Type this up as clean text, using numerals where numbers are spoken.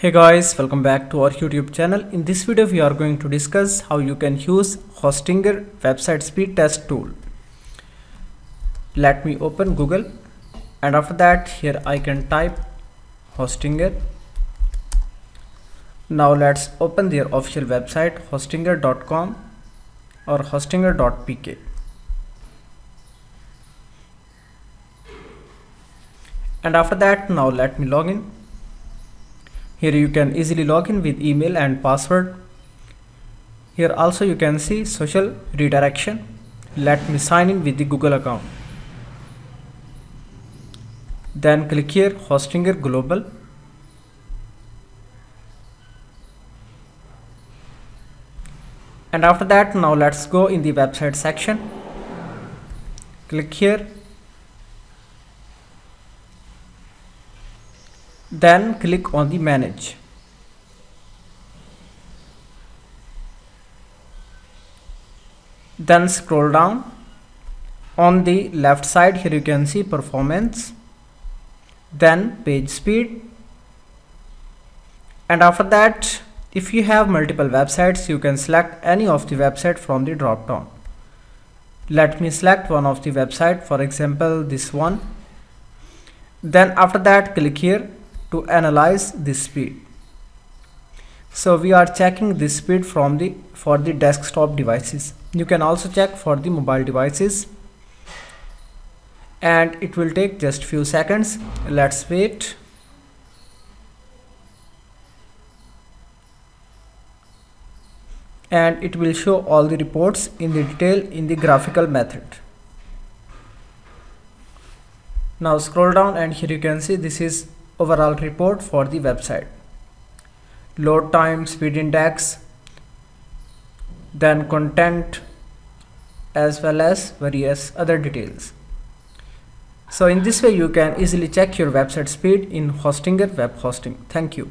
Hey guys, welcome back to our YouTube channel. In this video we are going to discuss how you can use Hostinger website speed test tool. Let me open Google, and after that here I can type Hostinger. Now let's open their official website hostinger.com or hostinger.pk. And after that, now let me log in. Here you can easily log in with email and password. Here also you can see social redirection. Let me sign in with the Google account. Then click here Hostinger Global. And after that, now let's go in the website section. Click here. Then click on the manage. Then scroll down. On the left side here you can see performance, then page speed, and after that if you have multiple websites you can select any of the website from the drop down. Let me select one of the website, for example this one. Then after that click here to analyze the speed. So we are checking this speed for the desktop devices. You can also check for the mobile devices, and it will take just few seconds. Let's wait. And it will show all the reports in the detail in the graphical method. Now scroll down, and here you can see this is overall report for the website. Load time, speed index, then content, as well as various other details. So in this way you can easily check your website speed in Hostinger web hosting. Thank you.